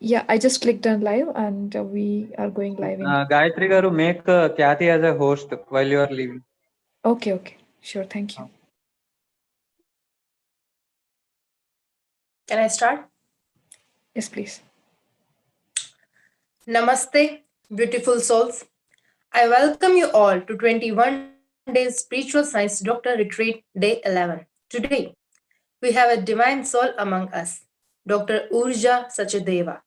Yeah, I just clicked on live and we are going live in. Gayatri garu, make Kathy as a host while you are leaving. Okay, okay. Sure, thank you. Can I start? Yes, please. Namaste, beautiful souls. I welcome you all to 21 Days Spiritual Science Doctor Retreat Day 11. Today, we have a divine soul among us, Dr. URJA SACHDEVA.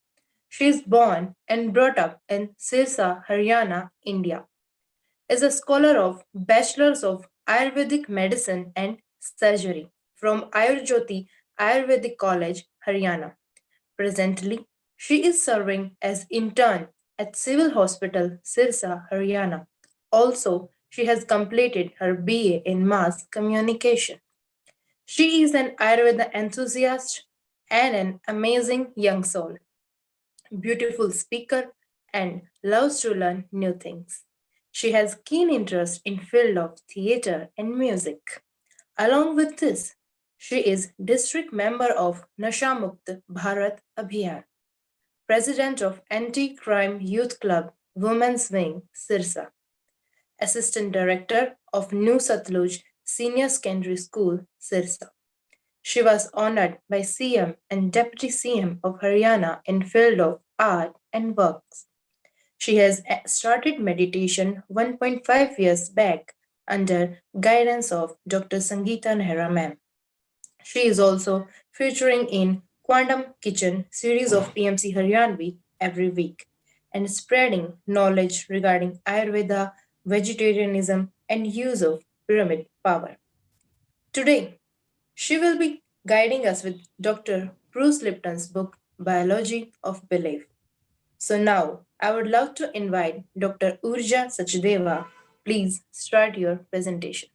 She is born and brought up in Sirsa, Haryana, India. Is a scholar of Bachelors of Ayurvedic Medicine and Surgery from URJA Ayurvedic College, Haryana. Presently, she is serving as intern at Civil Hospital, Sirsa, Haryana. Also, she has completed her BA in Mass Communication. She is an Ayurveda enthusiast and an amazing young soul, beautiful speaker, and loves to learn new things. She has keen interest in field of theater and music. Along with this, she is district member of Nashamukt Bharat Abhiyan, president of Anti-Crime Youth Club Women's Wing Sirsa, assistant director of New Satluj Senior Secondary School Sirsa. She was honored by CM and Deputy CM of Haryana in field of art and works. She has started meditation 1.5 years back under guidance of Dr. Sangeeta Nehra ma'am. She is also featuring in Quantum Kitchen series of PMC Haryanvi every week and spreading knowledge regarding Ayurveda, vegetarianism, and use of pyramid power. Today, she will be guiding us with Dr. Bruce Lipton's book Biology of Belief. So now I would love to invite Dr. Urja Sachdeva. Please start your presentation.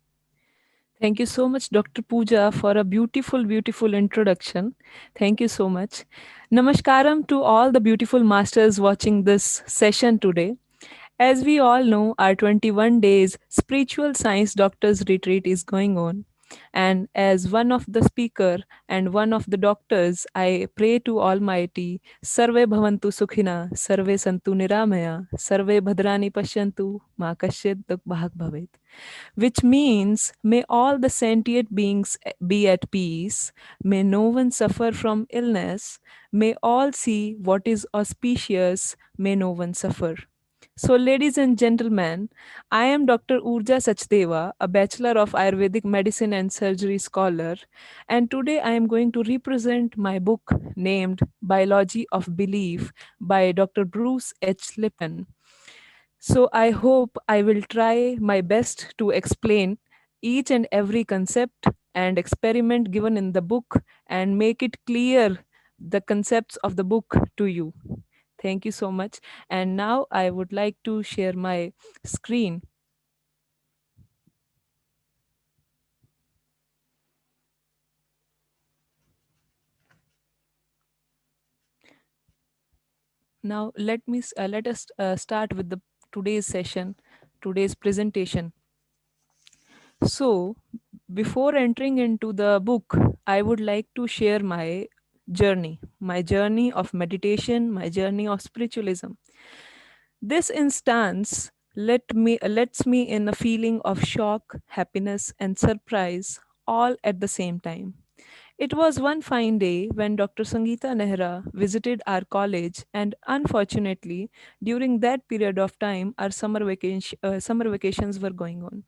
Thank you so much, Dr. Pooja, for a beautiful, beautiful introduction. Thank you so much. Namaskaram to all the beautiful masters watching this session today. As we all know, our 21 days spiritual science doctors retreat is going on. And as one of the speaker and one of the doctors, I pray to Almighty, Sarve Bhavantu Sukhina, Sarve Santu Niramaya, Sarve Bhadrani Pashyantu, Ma Kasyat Dukh Bhag Bhavet, which means may all the sentient beings be at peace, may no one suffer from illness, may all see what is auspicious, may no one suffer. So, ladies and gentlemen, I am Dr. Urja Sachdeva, a Bachelor of Ayurvedic Medicine and Surgery scholar, and today I am going to represent my book named Biology of Belief by Dr. Bruce H. Lipton. So, I hope I will try my best to explain each and every concept and experiment given in the book and make it clear the concepts of the book to you. Thank you so much. And now I would like to share my screen. Now let us start with the today's session, today's presentation. So, before entering into the book, I would like to share my journey of meditation, my journey of spiritualism. This instance lets me in a feeling of shock, happiness, and surprise all at the same time. It was one fine day when Dr. Sangeeta Nehra visited our college, and unfortunately, during that period of time, our summer vacations were going on.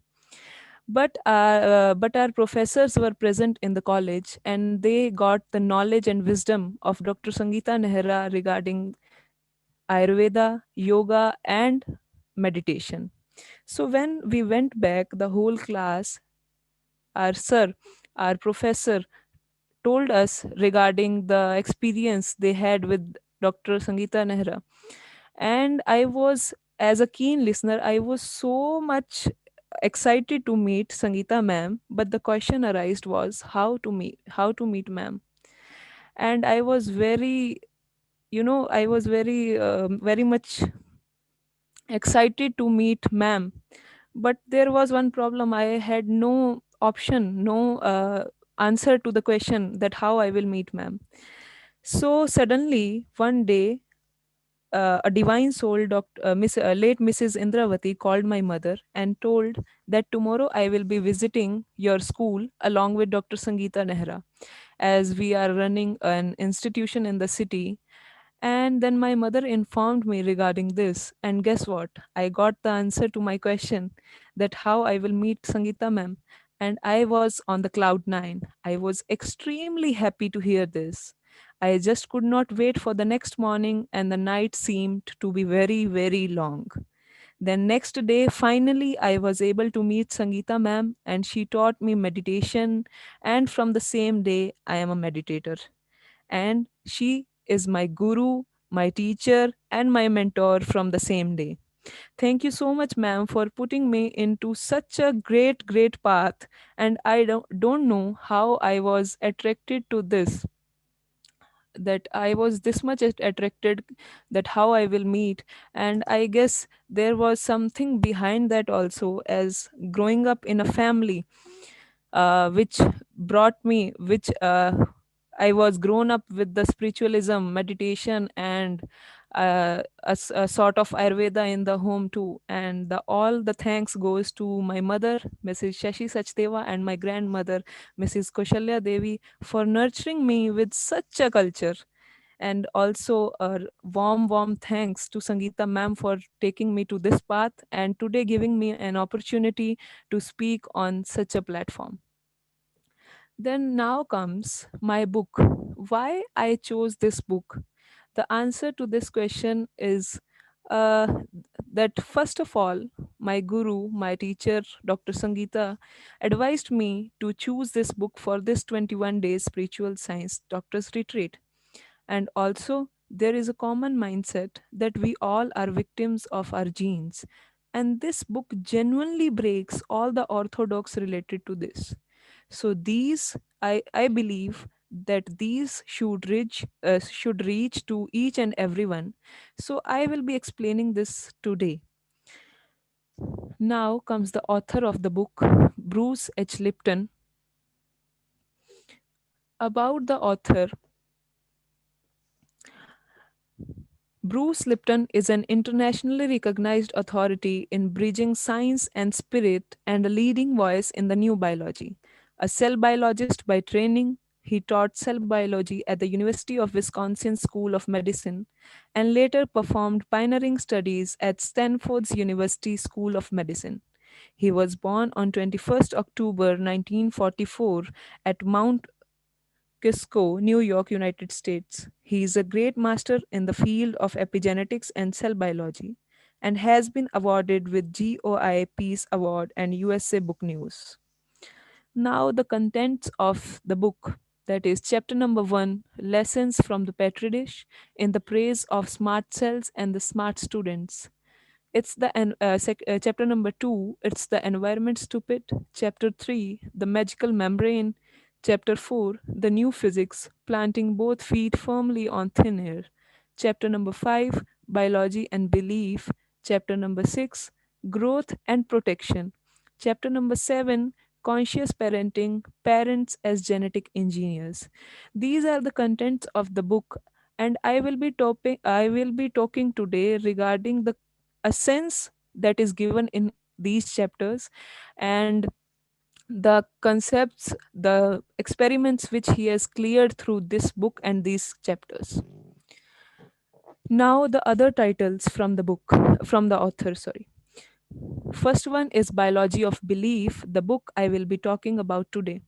But our professors were present in the college, and they got the knowledge and wisdom of Dr. Sangeeta Nehra regarding Ayurveda, yoga, and meditation. So when we went back, the whole class, our sir, our professor told us regarding the experience they had with Dr. Sangeeta Nehra. And I was, as a keen listener, I was so much excited to meet Sangeeta ma'am, but the question arised was how to meet ma'am. And I was very, I was very much excited to meet ma'am, but there was one problem. I had no option, no answer to the question that how I will meet ma'am. So suddenly one day a divine soul, late Mrs. Indravati, called my mother and told that tomorrow I will be visiting your school along with Dr. Sangeeta Nehra, as we are running an institution in the city. And then my mother informed me regarding this. And guess what? I got the answer to my question, that how I will meet Sangeeta ma'am. And I was on the cloud nine. I was extremely happy to hear this. I just could not wait for the next morning, and the night seemed to be very, very long. Then, next day, finally, I was able to meet Sangeeta ma'am, and she taught me meditation. And from the same day, I am a meditator, and she is my guru, my teacher, and my mentor from the same day. Thank you so much, ma'am, for putting me into such a great, great path. And I don't know how I was attracted to this, that I was this much attracted, that how I will meet. And I guess there was something behind that also, as growing up in a family which brought me, which I was grown up with the spiritualism, meditation, and a sort of Ayurveda in the home too. And all the thanks goes to my mother, Mrs. Shashi Sachdeva, and my grandmother, Mrs. Koshalya Devi, for nurturing me with such a culture. And also a warm, warm thanks to Sangeeta ma'am for taking me to this path and today giving me an opportunity to speak on such a platform. Then now comes my book. Why I chose this book? The answer to this question is uh, that first of all, my guru, my teacher, Dr. Sangeeta, advised me to choose this book for this 21 days spiritual science doctor's retreat. And also, there is a common mindset that we all are victims of our genes. And this book genuinely breaks all the orthodox related to this. So these, I believe that these should reach to each and everyone. So I will be explaining this today. Now comes the author of the book, Bruce H. Lipton. About the author, Bruce Lipton is an internationally recognized authority in bridging science and spirit and a leading voice in the new biology. A cell biologist by training, he taught cell biology at the University of Wisconsin School of Medicine and later performed pioneering studies at Stanford's University School of Medicine. He was born on 21st October 1944 at Mount Kisco, New York, United States. He is a great master in the field of epigenetics and cell biology and has been awarded with GOI Peace Award and USA Book News. Now, the contents of the book, that is chapter number 1, Lessons from the Petri Dish in the Praise of Smart Cells and the Smart Students. It's the chapter number 2, it's the environment stupid. Chapter 3, the magical membrane. Chapter 4, the new physics, planting both feet firmly on thin air. Chapter number 5, biology and belief. Chapter number 6, growth and protection. Chapter number 7, conscious parenting, parents as genetic engineers. These are the contents of the book, and I will be talking today regarding the a sense that is given in these chapters, and the concepts, the experiments which he has cleared through this book and these chapters. Now, the other titles from the book, from the author, sorry. First one is Biology of Belief, the book I will be talking about today.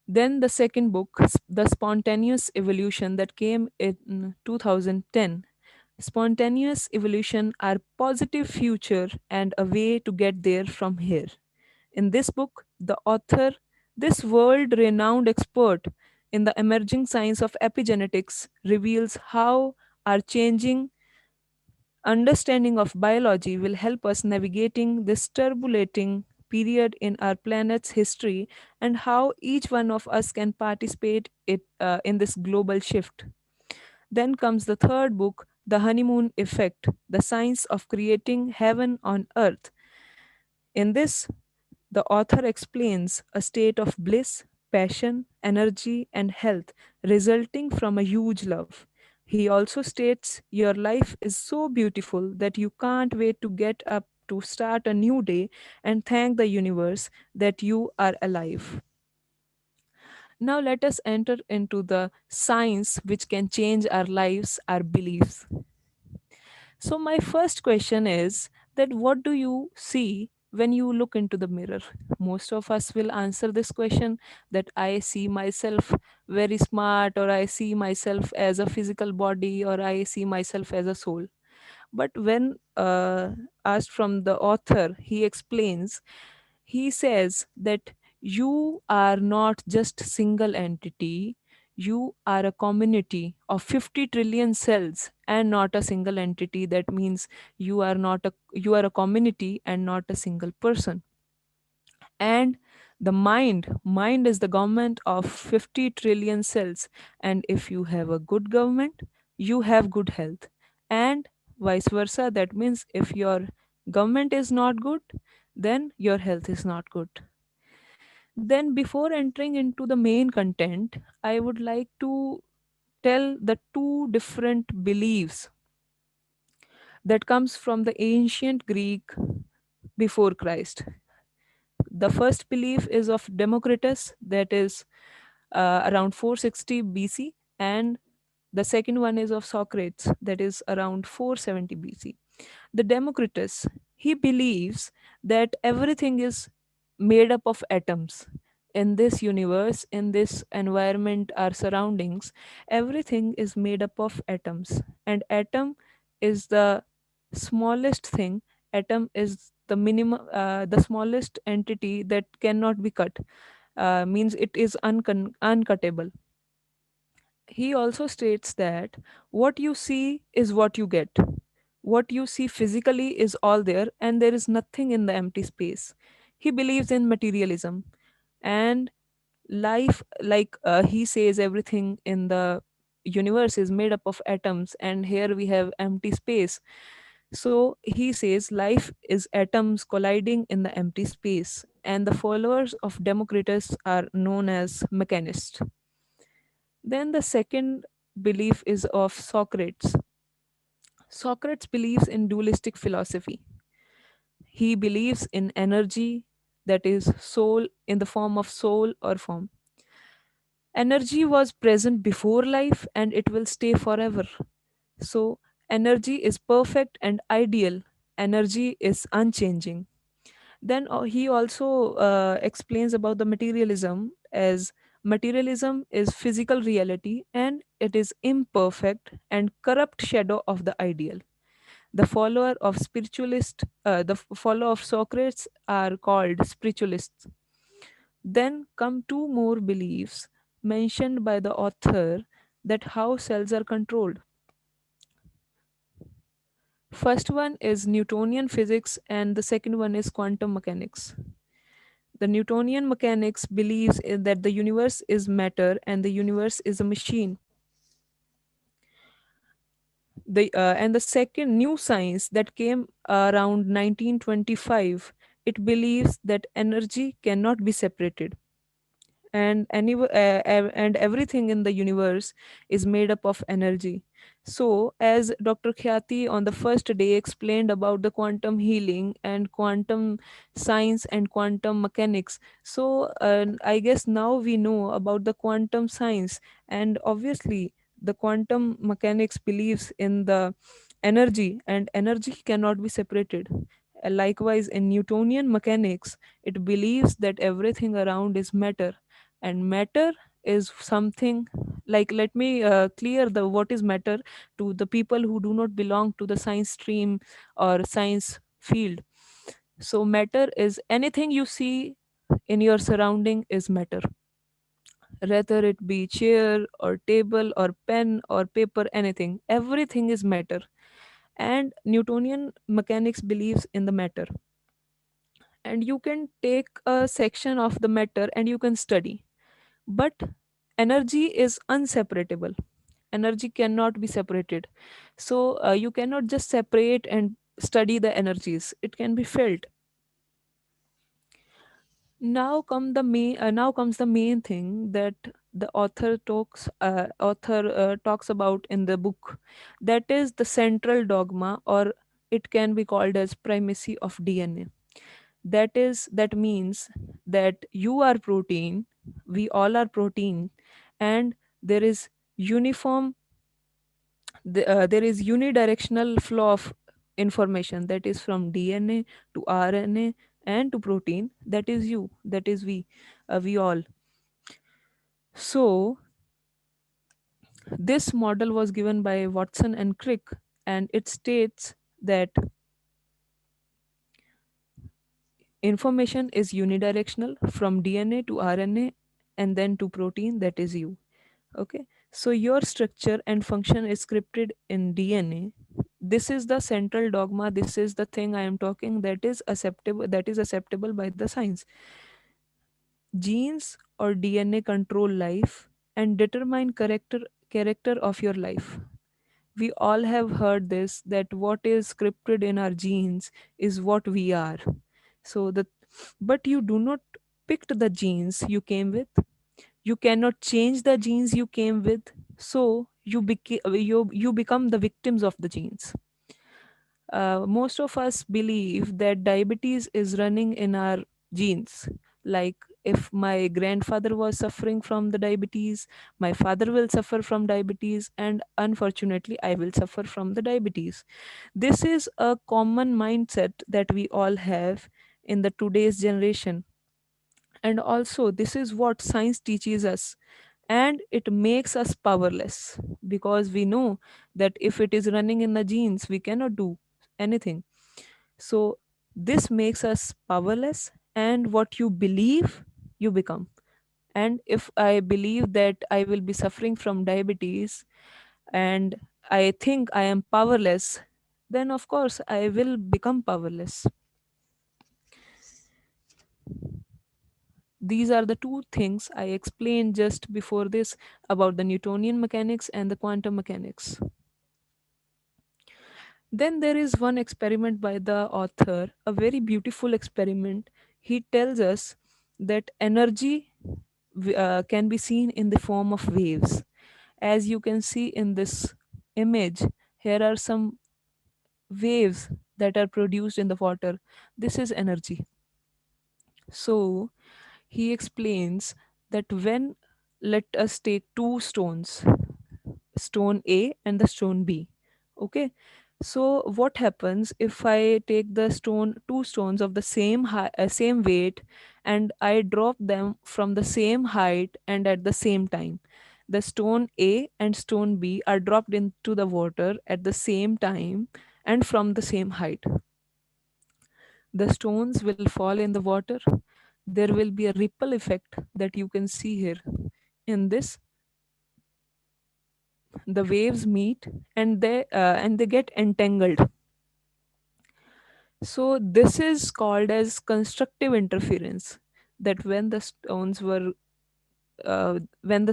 Then the second book, The Spontaneous Evolution, that came in 2010. Spontaneous evolution, our positive future and a way to get there from here. In this book, the author, this world renowned expert in the emerging science of epigenetics, reveals how our changing understanding of biology will help us navigating this turbulating period in our planet's history, and how each one of us can participate in this global shift. Then comes the third book, The Honeymoon Effect, the science of creating heaven on earth. In this, the author explains a state of bliss, passion, energy, and health resulting from a huge love. He also states your life is so beautiful that you can't wait to get up to start a new day and thank the universe that you are alive. Now, let us enter into the science which can change our lives, our beliefs. So, my first question is that what do you see when you look into the mirror? Most of us will answer this question that I see myself very smart, or I see myself as a physical body, or I see myself as a soul. But when asked from the author, he explains, he says that you are not just single entity, you are a community of 50 trillion cells and not a single entity. That means you are a community and not a single person. And the mind is the government of 50 trillion cells, and if you have a good government, you have good health, and vice versa. That means if your government is not good, then your health is not good. Then before entering into the main content, I would like to tell the two different beliefs that comes from the ancient Greek before Christ. The first belief is of Democritus, that is around 460 BC, and the second one is of Socrates, that is around 470 BC. The Democritus, he believes that everything is made up of atoms. In this universe, in this environment, our surroundings, everything is made up of atoms. And atom is the smallest thing. Atom is the minimum, the smallest entity that cannot be cut. Means it is uncuttable. He also states that what you see is what you get. What you see physically is all there, and there is nothing in the empty space. He believes in materialism and life, like he says, everything in the universe is made up of atoms, and here we have empty space. So he says life is atoms colliding in the empty space, and the followers of Democritus are known as mechanists. Then the second belief is of Socrates. Socrates believes in dualistic philosophy. He believes in energy, that is, soul in the form of soul or form. Energy was present before life and it will stay forever. So, energy is perfect and ideal, energy is unchanging. Then he also explains about the materialism, as materialism is physical reality and it is imperfect and corrupt shadow of the ideal. The follower of follower of Socrates are called spiritualists. Then come two more beliefs mentioned by the author, that how cells are controlled. First one is Newtonian physics and the second one is quantum mechanics. The Newtonian mechanics believes that the universe is matter and the universe is a machine. And the second new science that came around 1925, it believes that energy cannot be separated, and everything in the universe is made up of energy. So as Dr. Khyati on the first day explained about the quantum healing and quantum science and quantum mechanics, so I guess now we know about the quantum science, and obviously the quantum mechanics believes in the energy, and energy cannot be separated. Likewise in Newtonian mechanics, it believes that everything around is matter, and matter is something, like, let me clear the what is matter to the people who do not belong to the science stream or science field. So matter is anything you see in your surrounding is matter, whether it be chair or table or pen or paper, anything, everything is matter. And Newtonian mechanics believes in the matter, and you can take a section of the matter and you can study. But energy is unseparable. Energy cannot be separated. So you cannot just separate and study the energies. It can be felt. Now comes the main thing, that the author talks about in the book, that is the central dogma, or it can be called as primacy of DNA. That means that you are protein, we all are protein, and there is uniform there is unidirectional flow of information, that is from DNA to RNA and to protein, that is you, that is we all. So this model was given by Watson and Crick, and it states that information is unidirectional from DNA to RNA and then to protein, that is you. Okay, so your structure and function is scripted in DNA. This is the central dogma. This is the thing I am talking, that is acceptable by the science. Genes or DNA control life and determine character of your life. We all have heard this, that what is scripted in our genes is what we are. So the but you do not pick the genes you came with. You cannot change the genes you came with. So you become the victims of the genes. Most of us believe that diabetes is running in our genes. Like, if my grandfather was suffering from the diabetes, my father will suffer from diabetes, and unfortunately, I will suffer from the diabetes. This is a common mindset that we all have in the today's generation. And also, this is what science teaches us, and it makes us powerless, because we know that if it is running in the genes, we cannot do anything. So this makes us powerless, and what you believe, you become. And if I believe that I will be suffering from diabetes, and I think I am powerless, then of course I will become powerless. These are the two things I explained just before this about the Newtonian mechanics and the quantum mechanics. Then there is one experiment by the author, a very beautiful experiment. He tells us that energy can be seen in the form of waves. As you can see in this image, here are some waves that are produced in the water. This is energy. So he explains that when, let us take two stones, stone A and the stone B. Okay. So what happens if I take two stones of the same weight, and I drop them from the same height and at the same time? The stone A and stone B are dropped into the water at the same time and from the same height. The stones will fall in the water. There will be a ripple effect that you can see here. In this, the waves meet, and they get entangled. So this is called as constructive interference, that when the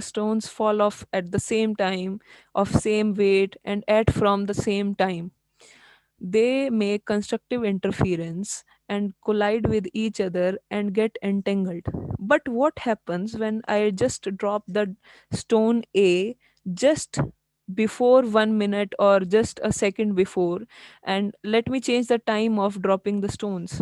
stones fall off at the same time, of same weight, and at from the same time, they make constructive interference and collide with each other and get entangled. But what happens when I just drop the stone A just before 1 minute or just a second before, and let me change the time of dropping the stones?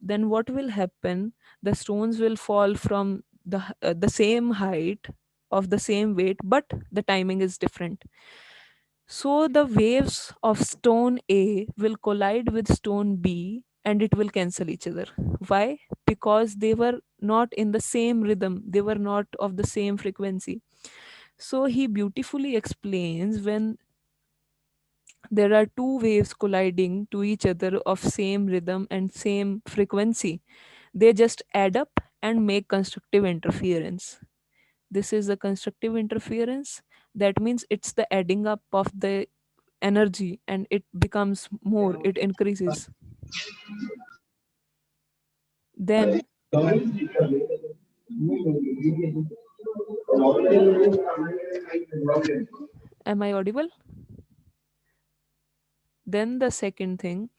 Then what will happen? The stones will fall from the same height of the same weight, but the timing is different. So the waves of stone A will collide with stone B and it will cancel each other. Why? Because they were not in the same rhythm, they were not of the same frequency. So he beautifully explains, when there are two waves colliding to each other of same rhythm and same frequency, they just add up and make constructive interference. This is the constructive interference. That means it's the adding up of the energy, and it becomes more, it increases. Then, am I audible? Then the second thing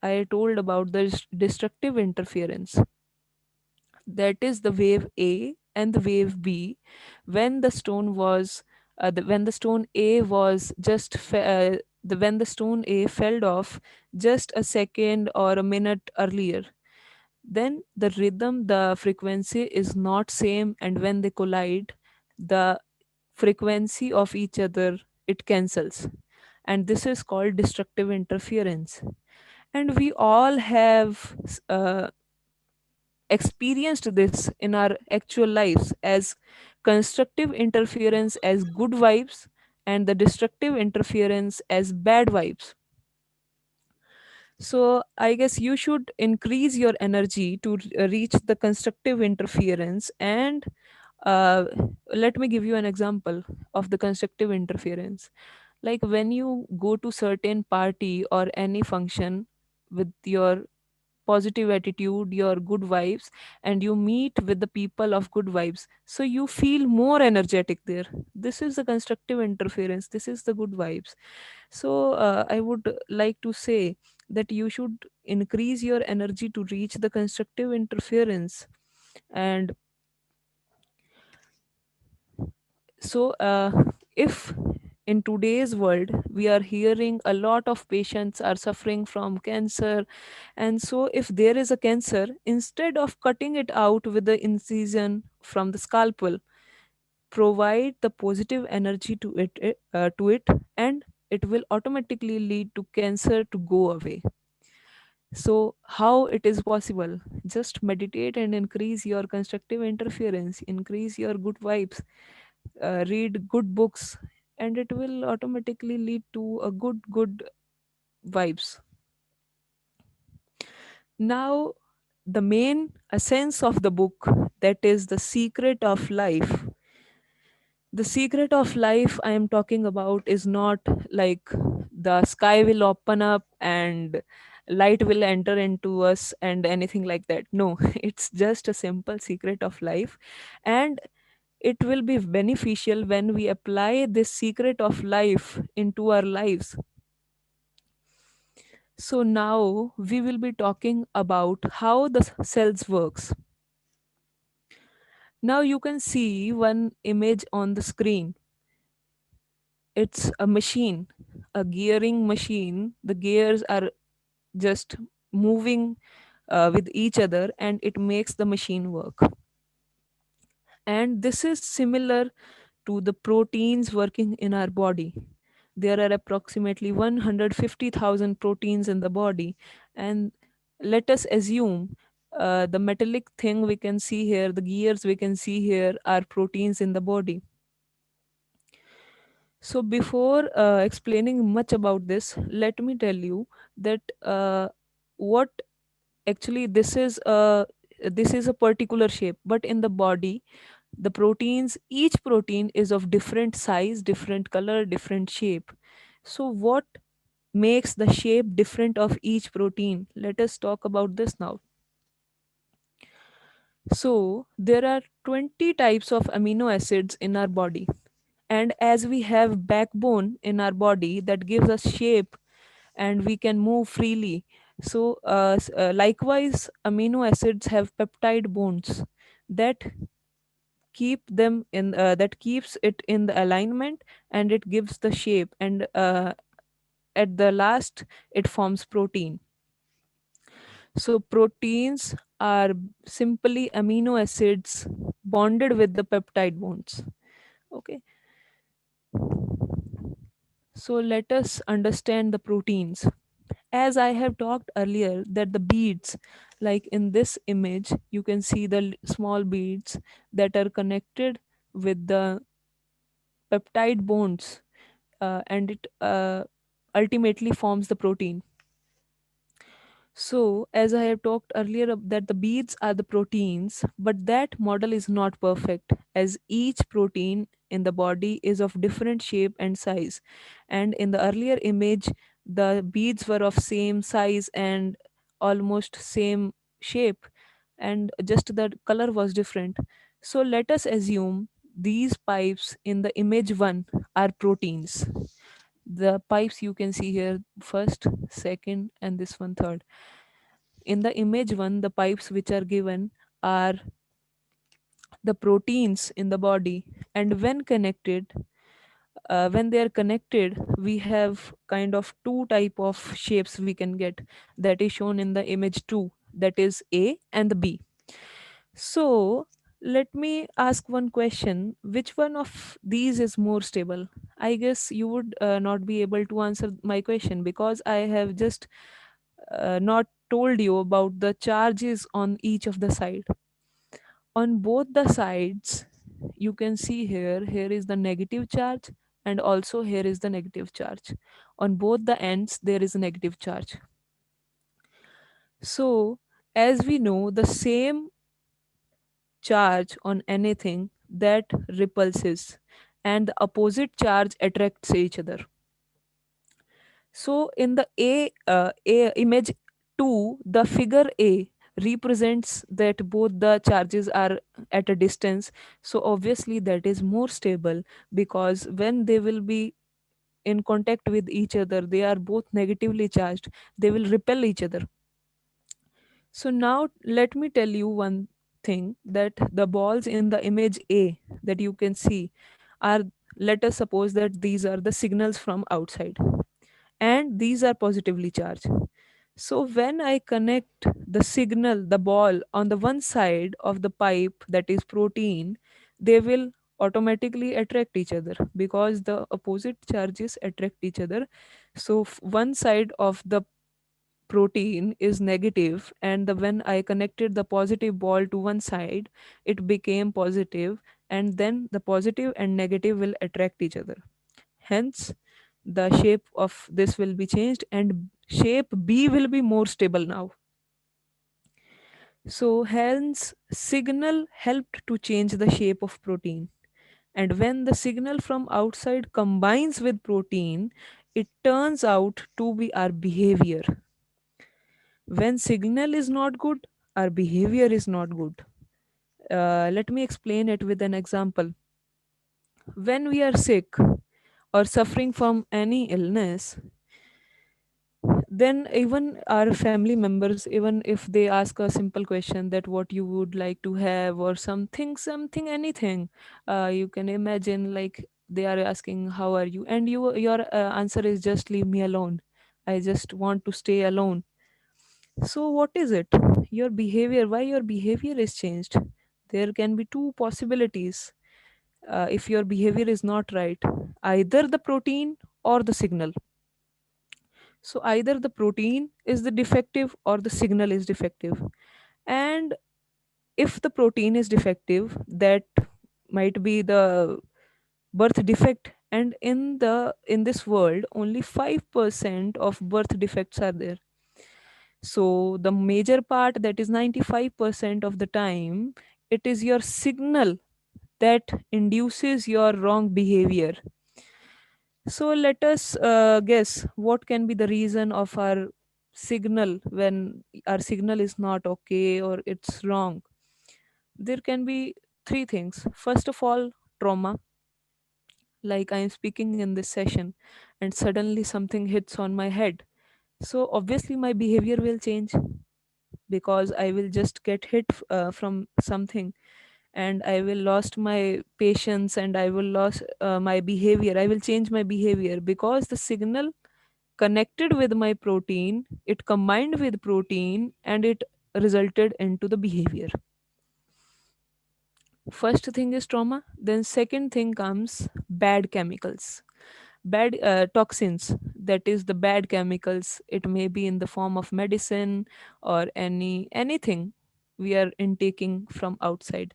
I told about the destructive interference, that is the wave A and the wave B, when the stone was when the stone A was when the stone A fell off just a second or a minute earlier, then the rhythm, the frequency is not same, and when they collide, the frequency of each other, it cancels, and this is called destructive interference. And we all have experienced this in our actual lives as constructive interference as good vibes and the destructive interference as bad vibes. So I guess you should increase your energy to reach the constructive interference. And uh, let me give you an example of the constructive interference. Like when you go to certain party or any function with your positive attitude, your good vibes, and you meet with the people of good vibes, so you feel more energetic there. This is the constructive interference, this is the good vibes. So I would like to say that you should increase your energy to reach the constructive interference. And so if in today's world we are hearing a lot of patients are suffering from cancer, and so if there is a cancer, instead of cutting it out with the incision from the scalpel, provide the positive energy to it, and it will automatically lead to cancer to go away. So how it is possible? Just meditate and increase your constructive interference, increase your good vibes, read good books, and it will automatically lead to a good vibes. Now, the main essence of the book, that is the secret of life. The secret of life I am talking about is not like the sky will open up and light will enter into us and anything like that. No, it's just a simple secret of life, and it will be beneficial when we apply this secret of life into our lives. So now we will be talking about how the cells works. Now you can see one image on the screen. It's a machine, a gearing machine. The gears are just moving with each other, and it makes the machine work. And this is similar to the proteins working in our body. There are approximately 150,000 proteins in the body. And let us assume the metallic thing we can see here, the gears we can see here, are proteins in the body. So, before explaining much about this, let me tell you that what actually this is a particular shape, but in the body, the proteins, each protein is of different size, different color, different shape. So what makes the shape different of each protein? Let us talk about this now. So there are 20 types of amino acids in our body, and as we have backbone in our body that gives us shape and we can move freely, so likewise amino acids have peptide bonds that keep them in that keeps it in the alignment, and it gives the shape, and at the last it forms protein. So proteins are simply amino acids bonded with the peptide bonds. Okay, so let us understand the proteins. As I have talked earlier, that the beads, like in this image you can see the small beads that are connected with the peptide bonds, and it ultimately forms the protein. So, as I have talked earlier, that the beads are the proteins, but that model is not perfect, as each protein in the body is of different shape and size. And in the earlier image, the beads were of same size and almost same shape, and just the color was different. So, let us assume these pipes in the image one are proteins. The pipes you can see here, first, second, and this one, third. In the image one, the pipes which are given are the proteins in the body, and when they are connected, we have kind of two type of shapes we can get, that is shown in the image 2, that is A and the B. So let me ask one question: which one of these is more stable? I guess you would not be able to answer my question, because I have just not told you about the charges on each of the side. On both the sides, you can see here is the negative charge, and also here is the negative charge. On both the ends there is a negative charge. So as we know, the same charge on anything that repulses, and the opposite charge attracts each other. So in the A image 2, the figure A represents that both the charges are at a distance. So obviously that is more stable, because when they will be in contact with each other, they are both negatively charged. They will repel each other. So now let me tell you one thing, that the balls in the image A that you can see are, let us suppose that these are the signals from outside, and these are positively charged. So when I connect the signal, the ball on the one side of the pipe, that is protein, they will automatically attract each other, because the opposite charges attract each other. So one side of the protein is negative, and when I connected the positive ball to one side, it became positive, and then the positive and negative will attract each other. Hence the shape of this will be changed, and shape B will be more stable now. So hence signal helped to change the shape of protein, and when the signal from outside combines with protein, it turns out to be our behavior. When signal is not good, our behavior is not good. Let me explain it with an example. When we are sick or suffering from any illness, then even our family members, even if they ask a simple question that what you would like to have, or something anything, you can imagine, like they are asking how are you, and your answer is just leave me alone, I just want to stay alone. So what is it? Your behavior, why your behavior is changed? There can be two possibilities. If your behavior is not right, either the protein or the signal. So either the protein is the defective or the signal is defective. And if the protein is defective, that might be the birth defect. And in this world, only 5% of birth defects are there. So the major part, that is 95% of the time, it is your signal that induces your wrong behavior. So let us guess what can be the reason of our signal when our signal is not okay or it's wrong. There can be three things. First of all, trauma. Like I am speaking in this session and suddenly something hits on my head. So obviously my behavior will change, because I will just get hit from something, and I will lost my patience, and I will lose my behavior. I will change my behavior because the signal connected with my protein, it combined with protein, and it resulted into the behavior. First thing is trauma, then second thing comes bad chemicals, bad toxins, that is the bad chemicals. It may be in the form of medicine or anything we are intaking from outside.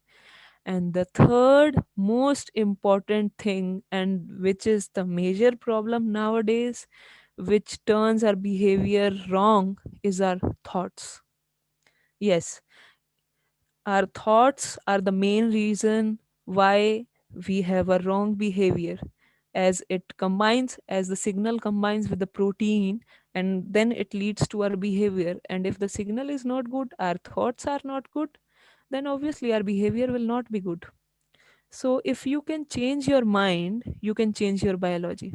And the third most important thing, and which is the major problem nowadays, which turns our behavior wrong, is our thoughts. Yes, our thoughts are the main reason why we have a wrong behavior, as it combines, as the signal combines with the protein, and then it leads to our behavior. And if the signal is not good, our thoughts are not good, then obviously our behavior will not be good. So if you can change your mind, you can change your biology.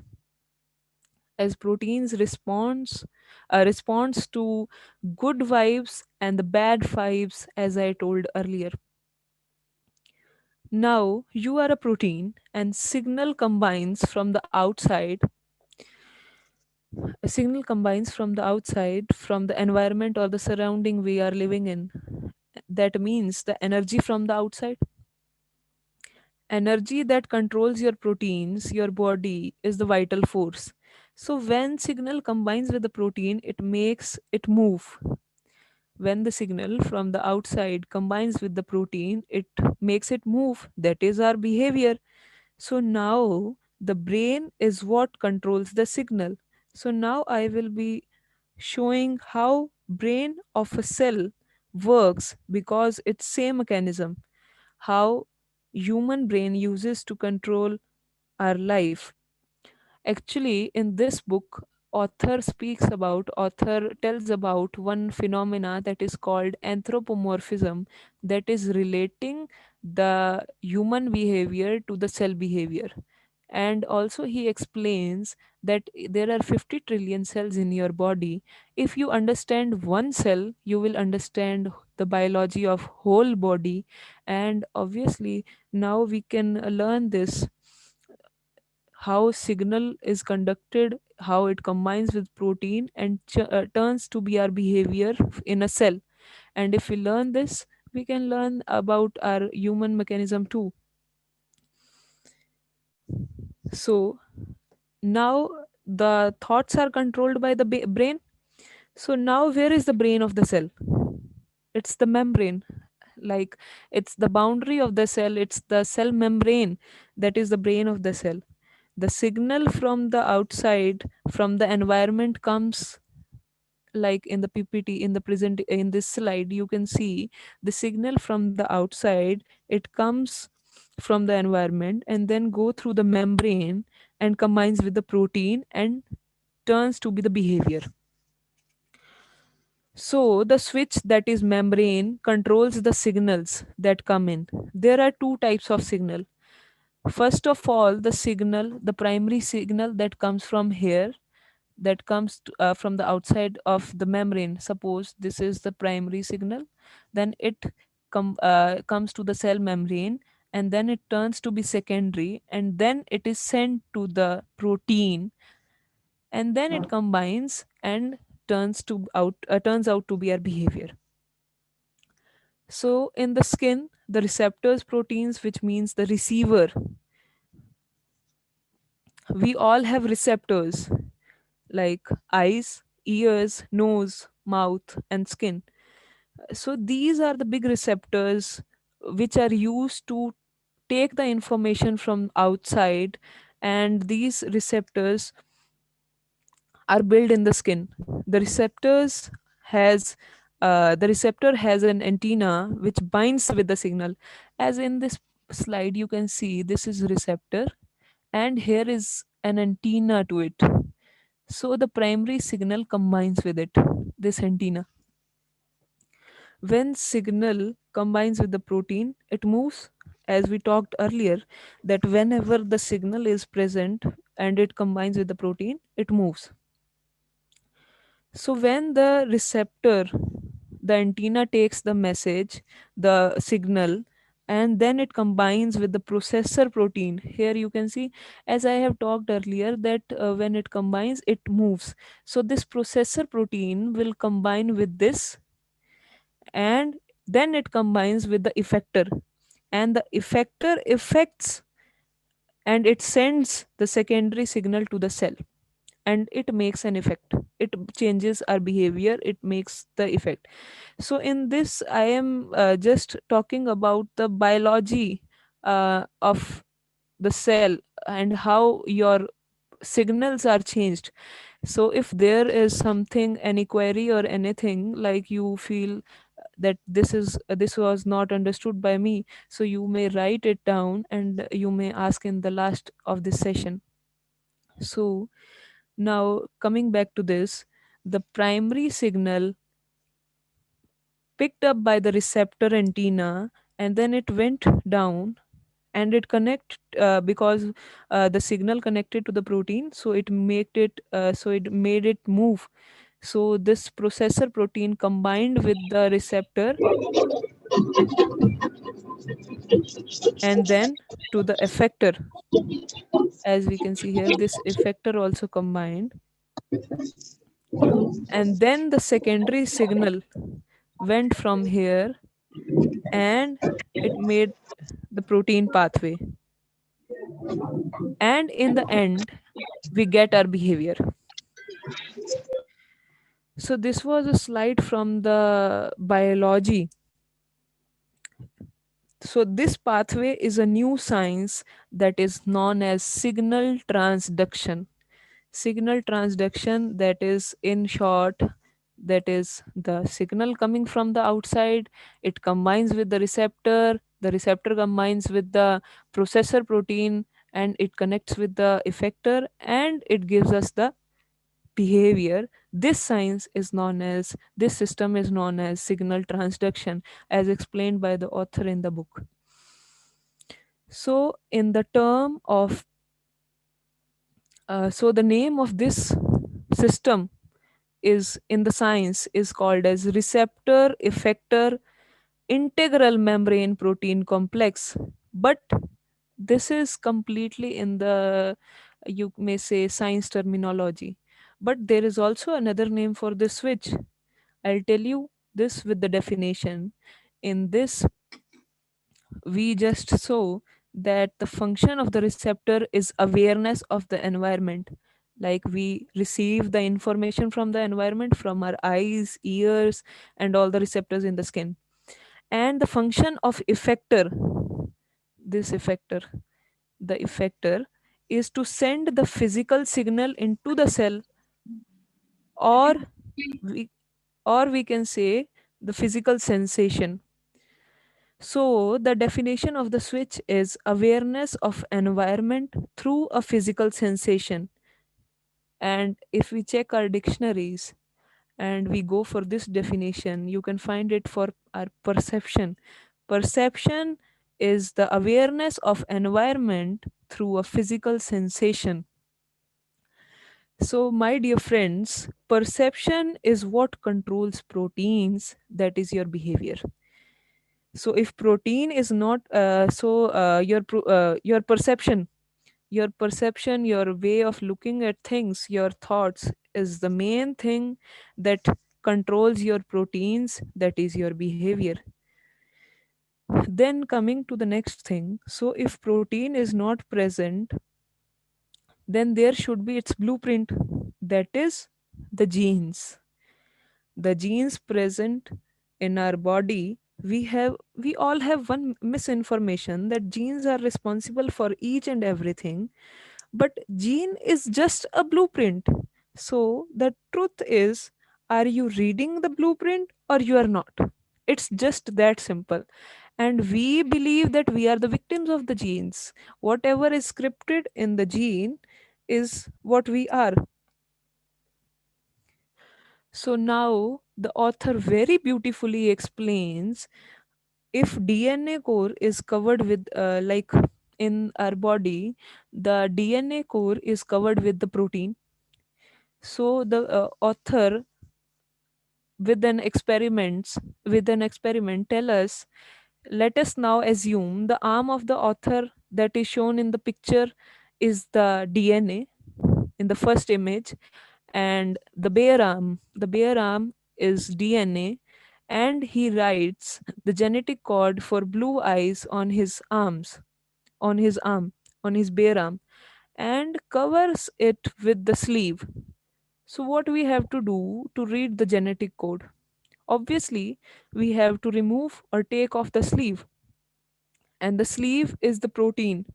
As proteins responds to good vibes and the bad vibes, as I told earlier. Now you are a protein and signal combines from the outside. A signal combines from the outside, from the environment or the surrounding we are living in. That means the energy from the outside. Energy that controls your proteins, your body, is the vital force. So when signal combines with the protein, it makes it move. When the signal from the outside combines with the protein, it makes it move. That is our behavior. So now the brain is what controls the signal. So now I will be showing how brain of a cell works, because it's same mechanism how human brain uses to control our life. Actually, in this book, author tells about one phenomena that is called anthropomorphism, that is relating the human behavior to the cell behavior. And also he explains that there are 50 trillion cells in your body. If you understand one cell, you will understand the biology of whole body. And obviously now we can learn this, how signal is conducted, how it combines with protein and turns to be our behavior in a cell. And if we learn this, we can learn about our human mechanism too. So now the thoughts are controlled by the brain. So now where is the brain of the cell? It's the membrane. Like, it's the boundary of the cell, it's the cell membrane that is the brain of the cell. The signal from the outside, from the environment comes, like in the ppt, in the present, in this slide you can see the signal from the outside. It comes from the environment and then go through the membrane and combines with the protein and turns to be the behavior. So the switch, that is membrane, controls the signals that come in. There are two types of signal. First of all, the signal, the primary signal that comes from here, that comes from the outside of the membrane. Suppose this is the primary signal, then it comes to the cell membrane, and then it turns to be secondary, and then it is sent to the protein, and then it combines and turns out to be our behavior. So in the skin, the receptors proteins, which means the receiver, we all have receptors like eyes, ears, nose, mouth, and skin. So these are the big receptors which are used to take the information from outside, and these receptors are built in the skin. The receptors has the receptor has an antenna which binds with the signal. As in this slide you can see, this is receptor and here is an antenna to it. So the primary signal combines with it, this antenna. When signal combines with the protein, it moves. As we talked earlier, that whenever the signal is present and it combines with the protein, it moves. So when the receptor, the antenna takes the message, the signal, and then it combines with the processor protein. Here you can see, as I have talked earlier, that when it combines, it moves. So this processor protein will combine with this, and then it combines with the effector, and the effector affects and it sends the secondary signal to the cell, and it makes an effect. It changes our behavior, it makes the effect. So in this I am just talking about the biology of the cell and how your signals are changed. So if there is something, any query or anything, like you feel that this was not understood by me, so you may write it down and you may ask in the last of this session. So now coming back to this, the primary signal picked up by the receptor antenna, and then it went down and it connect because the signal connected to the protein, so it made it move. So this processor protein combined with the receptor And then to the effector. As we can see here, this effector also combined. And then the secondary signal went from here and it made the protein pathway. And in the end, we get our behavior. So this was a slide from the biology. So this pathway is a new science that is known as signal transduction. Signal transduction, that is in short, that is the signal coming from the outside, it combines with the receptor combines with the processor protein, and it connects with the effector, and it gives us the behavior. This system is known as signal transduction, as explained by the author in the book. So in the term of so the name of this system is in the science is called as receptor effector integral membrane protein complex. But this is completely in the, you may say, science terminology. But there is also another name for this switch. I'll tell you this with the definition. In this, we just saw that the function of the receptor is awareness of the environment. Like we receive the information from the environment from our eyes, ears, and all the receptors in the skin. And the function of effector, this effector, the effector, is to send the physical signal into the cell, or we we can say the physical sensation. So, the definition of the switch is awareness of environment through a physical sensation. And if we check our dictionaries and we go for this definition, you can find it for our perception. Perception is the awareness of environment through a physical sensation. So, my dear friends, perception is what controls proteins, that is your behavior. So if protein is not your perception, your way of looking at things, your thoughts is the main thing that controls your proteins, that is your behavior. Then coming to the next thing, so if protein is not present, then there should be its blueprint, that is the genes. The genes present in our body, we all have one misinformation that genes are responsible for each and everything, but gene is just a blueprint. So the truth is, are you reading the blueprint or you are not? It's just that simple. And we believe that we are the victims of the genes. Whatever is scripted in the gene is what we are. So now the author very beautifully explains, if DNA core is covered with, like in our body, the DNA core is covered with the protein. So the author with an experiment tell us, let us now assume the arm of the author that is shown in the picture is the DNA in the first image, and the bare arm is DNA, and he writes the genetic code for blue eyes on his arms, on his arm, on his bare arm, and covers it with the sleeve. So what we have to do to read the genetic code? Obviously, we have to remove or take off the sleeve, and the sleeve is the protein.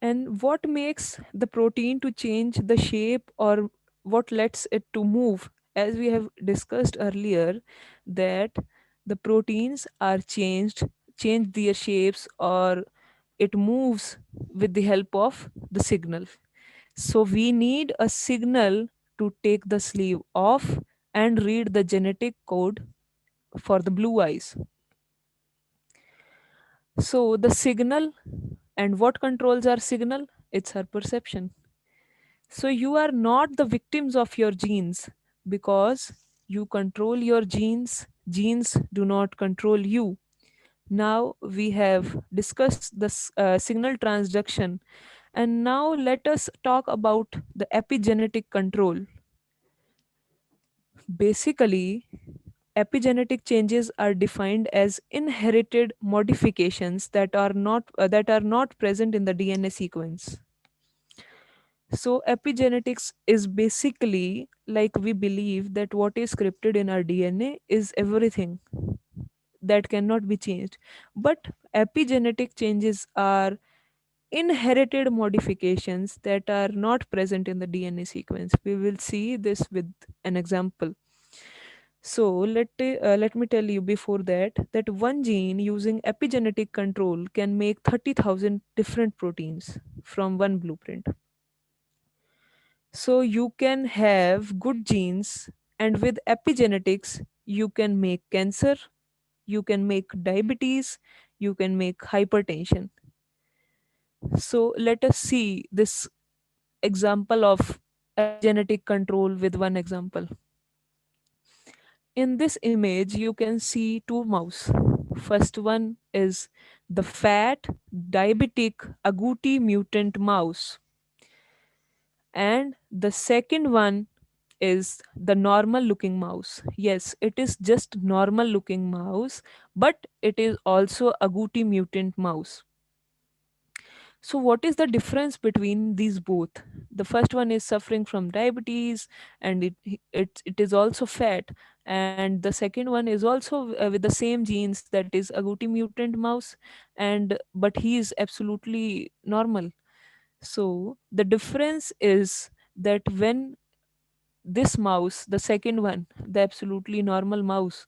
And what makes the protein to change the shape, or what lets it to move? As we have discussed earlier, that the proteins are change their shapes, or it moves with the help of the signal. So we need a signal to take the sleeve off and read the genetic code for the blue eyes. So the signal, and what controls our signal? It's our perception. So you are not the victims of your genes, because you control your genes Genes do not control you. Now we have discussed the signal transduction, and now let us talk about the epigenetic control. Basically, epigenetic changes are defined as inherited modifications that are not present in the DNA sequence. So epigenetics is basically like we believe that what is scripted in our DNA is everything that cannot be changed. But epigenetic changes are inherited modifications that are not present in the DNA sequence. We will see this with an example. So let me tell you before that one gene using epigenetic control can make 30,000 different proteins from one blueprint. So you can have good genes, and with epigenetics, you can make cancer, you can make diabetes, you can make hypertension. So let us see this example of epigenetic control with one example. In this image, you can see two mouse. First one is the fat diabetic agouti mutant mouse, and the second one is the normal looking mouse. Yes, it is just normal looking mouse, but it is also agouti mutant mouse. So what is the difference between these both? The first one is suffering from diabetes, and it is also fat, and the second one is also with the same genes, that is agouti mutant mouse, and but he is absolutely normal. So the difference is that when this mouse, the second one, the absolutely normal mouse,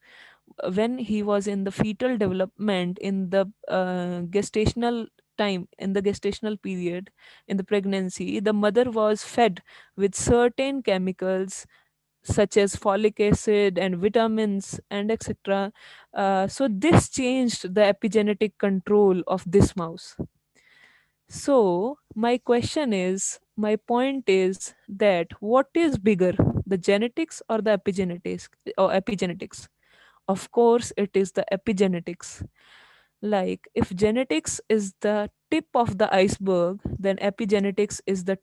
when he was in the fetal development, in the gestational time, in the gestational period, in the pregnancy, the mother was fed with certain chemicals such as folic acid and vitamins and etc. So this changed the epigenetic control of this mouse. So, my point is that what is bigger, the genetics or the epigenetics? Of course, it is the epigenetics. Like, if genetics is the tip of the iceberg, then epigenetics is the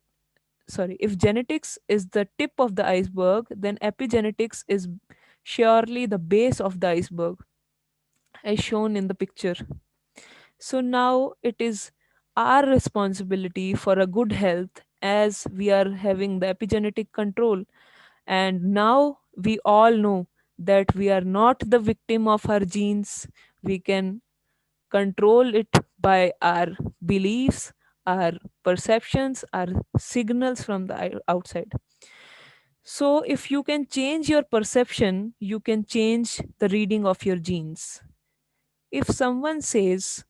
if genetics is the tip of the iceberg, then epigenetics is surely the base of the iceberg, as shown in the picture. So now it is our responsibility for a good health, as we are having the epigenetic control. And now we all know that we are not the victim of our genes. We can control it by our beliefs, our perceptions, our signals from the outside. So if you can change your perception, you can change the reading of your genes. If someone says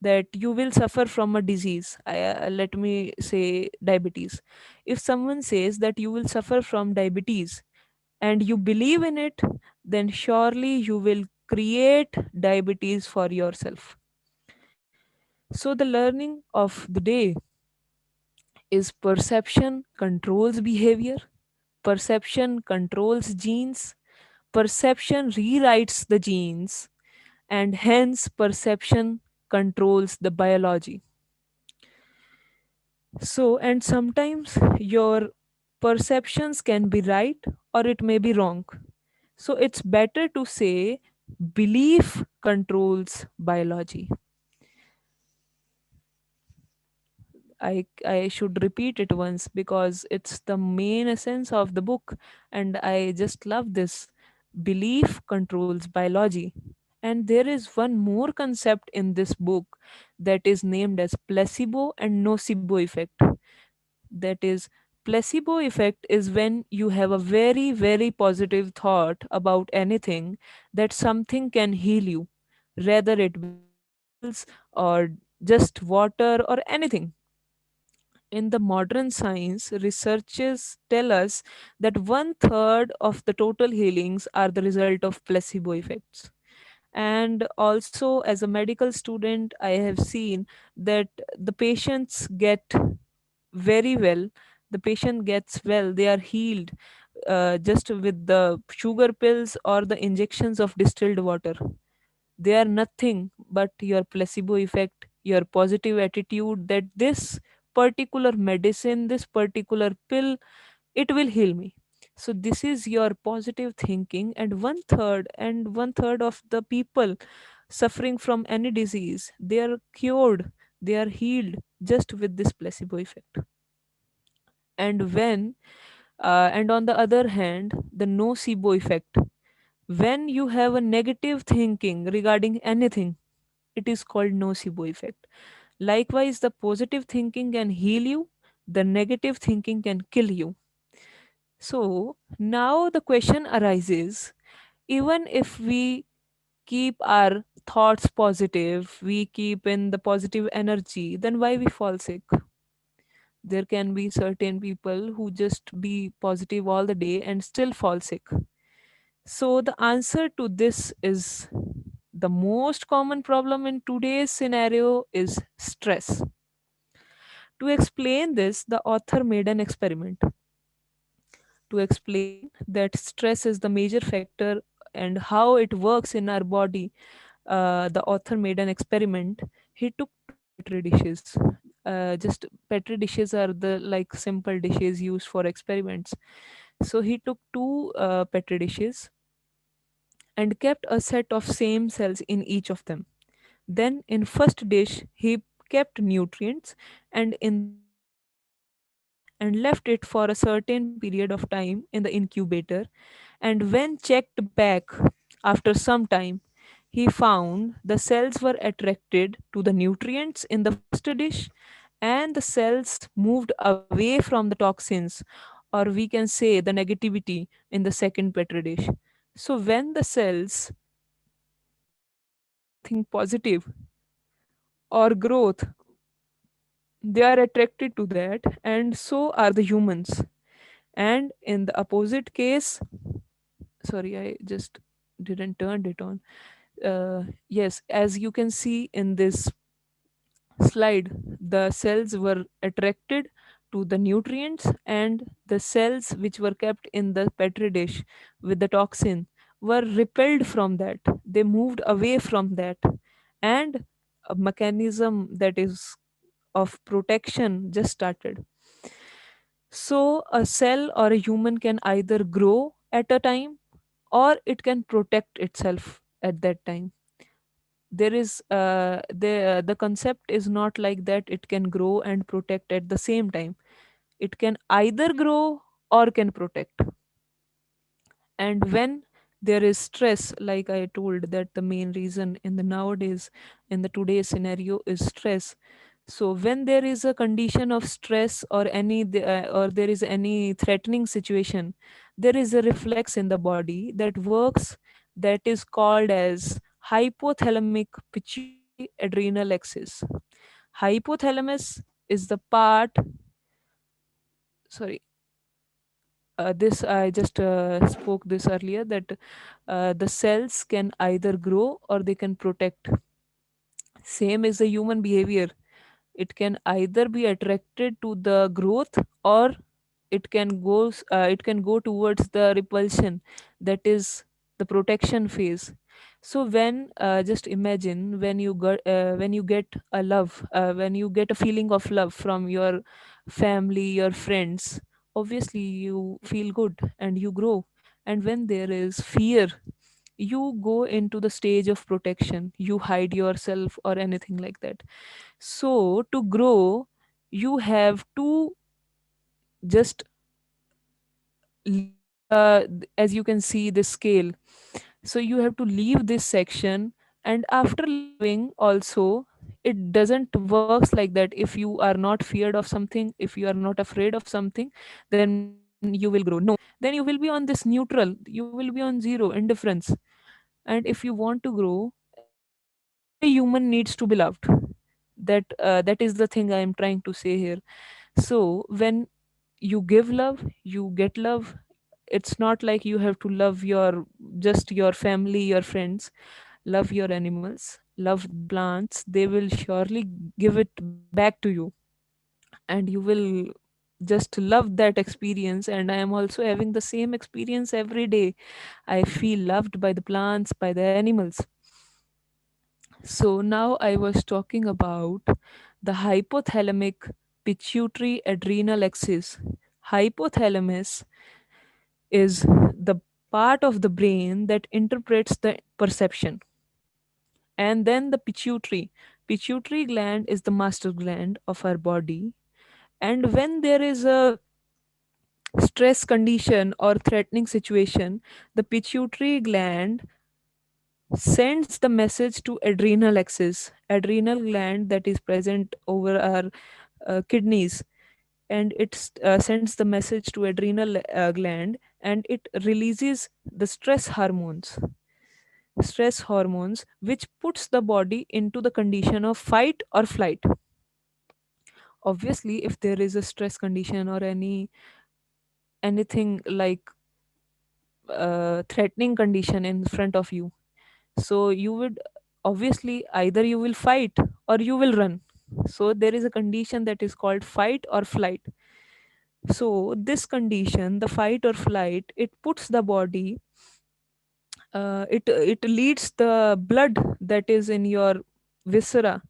that you will suffer from a disease, let me say diabetes. If someone says that you will suffer from diabetes and you believe in it, then surely you will create diabetes for yourself. So the learning of the day is perception controls behavior, perception controls genes, perception rewrites the genes, and hence perception controls the biology. So, and sometimes your perceptions can be right or it may be wrong. So, it's better to say belief controls biology. I should repeat it once because it's the main essence of the book, and I just love this. Belief controls biology. And there is one more concept in this book that is named as placebo and nocebo effect. That is, placebo effect is when you have a very, very positive thought about anything, that something can heal you, whether it be pills or just water or anything. In the modern science, researchers tell us that one third of the total healings are the result of placebo effects. And also, as a medical student, I have seen that the patients get very well, the patient gets well, they are healed just with the sugar pills or the injections of distilled water. They are nothing but your placebo effect, your positive attitude that this particular medicine, this particular pill, it will heal me. So this is your positive thinking. And one third of the people suffering from any disease, they are cured, they are healed just with this placebo effect. And on the other hand, the nocebo effect, when you have a negative thinking regarding anything, it is called nocebo effect. Likewise, the positive thinking can heal you, the negative thinking can kill you. So now the question arises, even if we keep our thoughts positive, we keep in the positive energy, then why we fall sick? There can be certain people who just be positive all the day and still fall sick. So the answer to this is, the most common problem in today's scenario is stress. To explain this, the author made an experiment to explain that stress is the major factor and how it works in our body. The author made an experiment. He took two petri dishes. Just petri dishes are the like simple dishes used for experiments. So he took two petri dishes and kept a set of same cells in each of them. Then in first dish he kept nutrients, and in the second dish cells, and left it for a certain period of time in the incubator. And when checked back after some time, he found the cells were attracted to the nutrients in the first dish, and the cells moved away from the toxins, or we can say the negativity, in the second petri dish. So when the cells see something positive or growth, they are attracted to that, and so are the humans. And in the opposite case, sorry, I just didn't turn it on. Yes, as you can see in this slide, the cells were attracted to the nutrients, and the cells which were kept in the petri dish with the toxin were repelled from that. They moved away from that, and a mechanism that is of protection just started. So a cell or a human can either grow at a time, or it can protect itself at that time. There is the concept is not like that it can grow and protect at the same time. It can either grow or can protect. And when there is stress, like I told, that the main reason in the nowadays, in the today's scenario, is stress. So when there is a condition of stress, or or there is any threatening situation, there is a reflex in the body that works, that is called as hypothalamic pituitary adrenal axis. Hypothalamus is the part, sorry, this I just spoke this earlier, that the cells can either grow or they can protect. Same is the human behavior. It can either be attracted to the growth, or it can go towards the repulsion, that is the protection phase. So when just imagine when you get a love, when you get a feeling of love from your family, your friends, obviously you feel good and you grow. And when there is fear, you go into the stage of protection, you hide yourself or anything like that. So to grow, you have to just leave as you can see this scale. So you have to leave this section, and after leaving also, it doesn't works like that. If you are not feared of something, if you are not afraid of something, then you will grow. No, then you will be on this neutral, you will be on zero indifference. And if you want to grow, every human needs to be loved. That is the thing I am trying to say here. So when you give love, you get love. It's not like you have to love your just your family, your friends. Love your animals, love the plants, they will surely give it back to you. And you will just love that experience, and I am also having the same experience every day. I feel loved by the plants, by the animals. So now I was talking about the hypothalamic pituitary adrenal axis. Hypothalamus is the part of the brain that interprets the perception. And then the pituitary. Pituitary gland is the master gland of our body. And when there is a stress condition or threatening situation, the pituitary gland sends the message to adrenal axis, adrenal gland that is present over our kidneys, and it sends the message to adrenal gland, and it releases the stress hormones which puts the body into the condition of fight or flight. Obviously, if there is a stress condition or anything like threatening condition in front of you, so you would obviously either you will fight or you will run. So there is a condition that is called fight or flight. So this condition, the fight or flight, it puts the body, it leads the blood that is in your viscera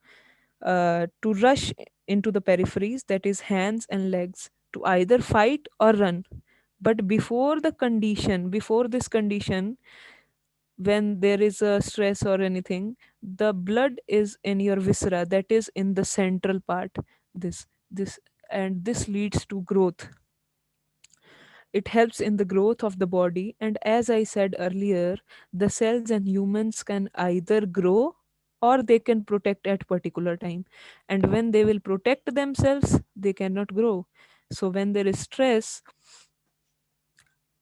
to rush into the peripheries, that is hands and legs, to either fight or run. But before this condition, when there is a stress or anything, the blood is in your viscera, that is in the central part. This and this leads to growth. It helps in the growth of the body, and as I said earlier, the cells and humans can either grow or they can protect at particular time. And when they will protect themselves, they cannot grow. So when there is stress,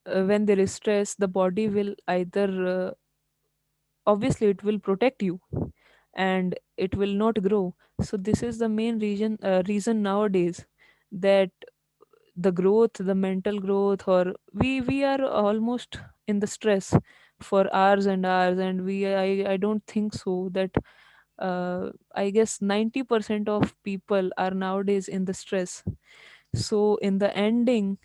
the body will either obviously it will protect you, and it will not grow. So this is the main reason nowadays that the mental growth, or we are almost in the stress for hours and hours, and I don't think so that I guess 90% of people are nowadays in the stress. So in the ending,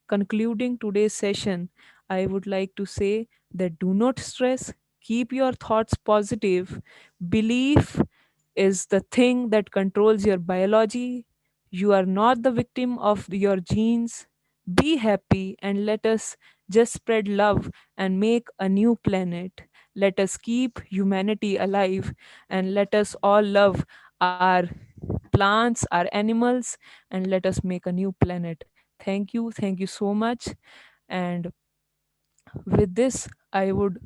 concluding today's session, I would like to say that do not stress, keep your thoughts positive. Belief is the thing that controls your biology. You are not the victim of your genes. Be happy, and let us just spread love and make a new planet. Let us keep humanity alive, and let us all love our plants, our animals, and let us make a new planet. Thank you so much. And with this, I would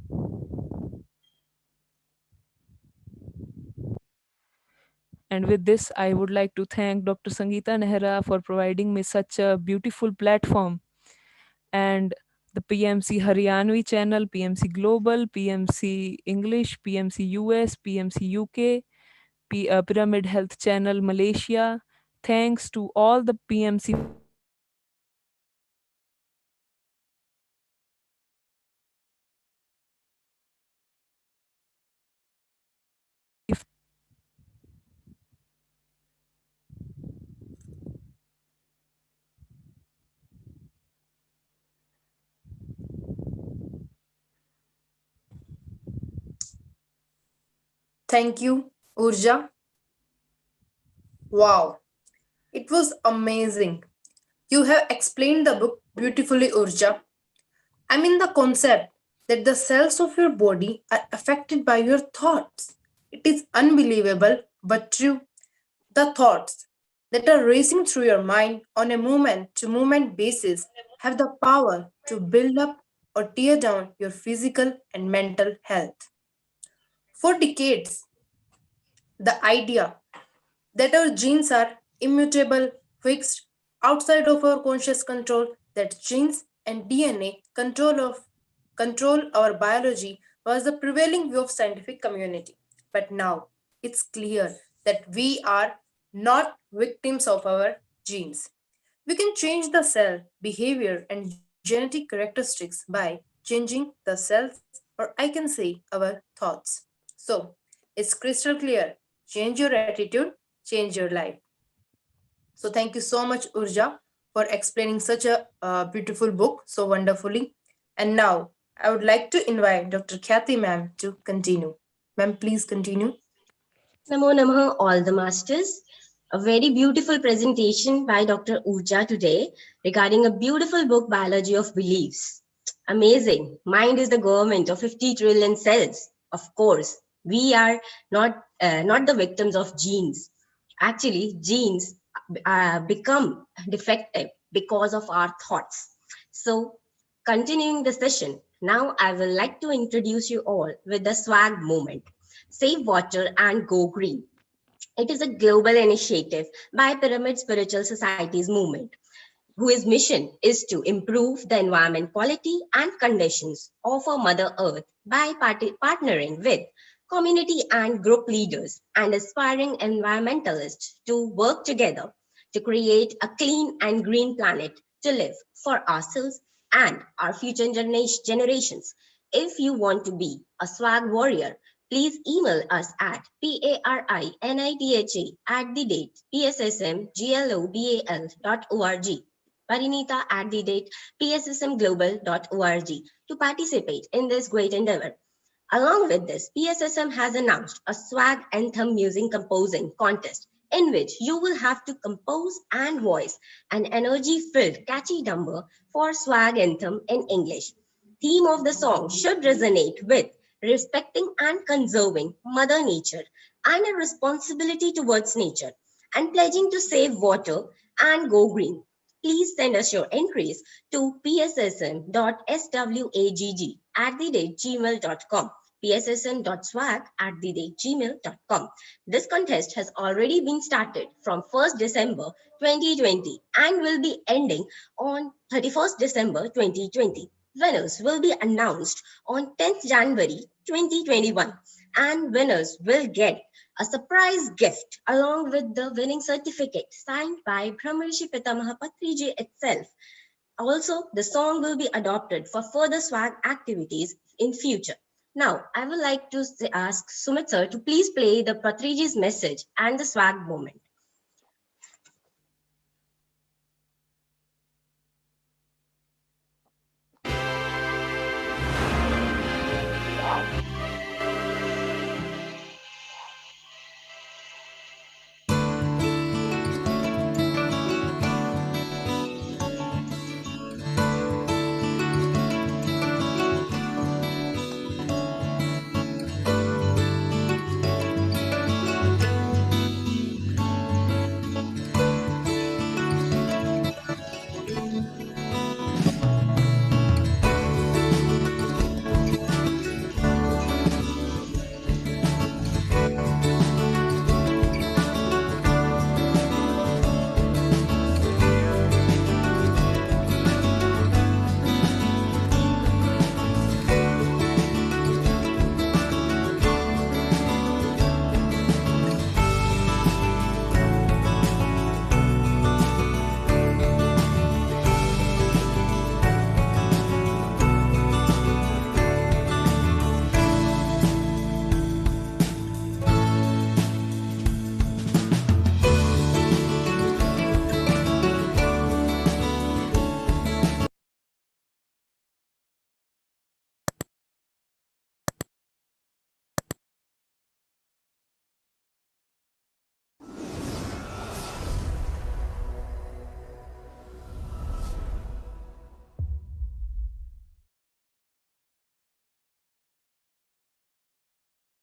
like to thank Dr. Sangeeta Nehra for providing me such a beautiful platform, and the PMC Haryanvi channel, PMC Global, PMC English, PMC US, PMC UK, Pyramid Health Channel Malaysia. Thanks to all the PMC family members for providing me such a beautiful platform. And if Thank you, Urja. Wow, it was amazing. You have explained the book beautifully, Urja. I mean, the concept that the cells of your body are affected by your thoughts. It is unbelievable but true. The thoughts that are racing through your mind on a moment to moment basis have the power to build up or tear down your physical and mental health. For decades, the idea that our genes are immutable, fixed, outside of our conscious control, that genes and DNA control our biology was the prevailing view of scientific community. But now it's clear that we are not victims of our genes. We can change the cell behavior and genetic characteristics by changing the cells, or I can say our thoughts. So it's crystal clear. Change your attitude, change your life. So thank you so much, Urja, for explaining such a beautiful book so wonderfully. And now I would like to invite Dr. Kathy ma'am to continue. Ma'am, please continue. Namo Namaha, all the masters. A very beautiful presentation by Dr. URJA today regarding a beautiful book, Biology of Beliefs. Amazing. Mind is the government of 50 trillion cells. Of course, we are not the victims of genes. Actually, genes become defective because of our thoughts. So, continuing the session, now I will like to introduce you all with the swag movement. Save water and go green. It is a global initiative by Pyramid Spiritual Society's movement, whose mission is to improve the environment quality and conditions of our Mother Earth by partnering with community and group leaders and aspiring environmentalists to work together to create a clean and green planet to live for ourselves and our future generations. If you want to be a swag warrior, please email us at parinita@pssmglobal.org, parinita@pssmglobal.org to participate in this great endeavor. Along with this, PSSM has announced a swag anthem music composing contest in which you will have to compose and voice an energy-filled catchy number for swag anthem in English. Theme of the song should resonate with respecting and conserving Mother Nature and a responsibility towards nature and pledging to save water and go green. Please send us your entries to pssm.swagg@gmail.com, pssm.swag@gmail.com. This contest has already been started from 1st December 2020 and will be ending on 31st December 2020. Winners will be announced on 10th January 2021 and winners will get a surprise gift along with the winning certificate signed by Brahmarshi Pitamaha Patriji itself. Also, the song will be adopted for further swag activities in future. Now, I would like to ask Sumit sir to please play the Patriji's message and the swag moment.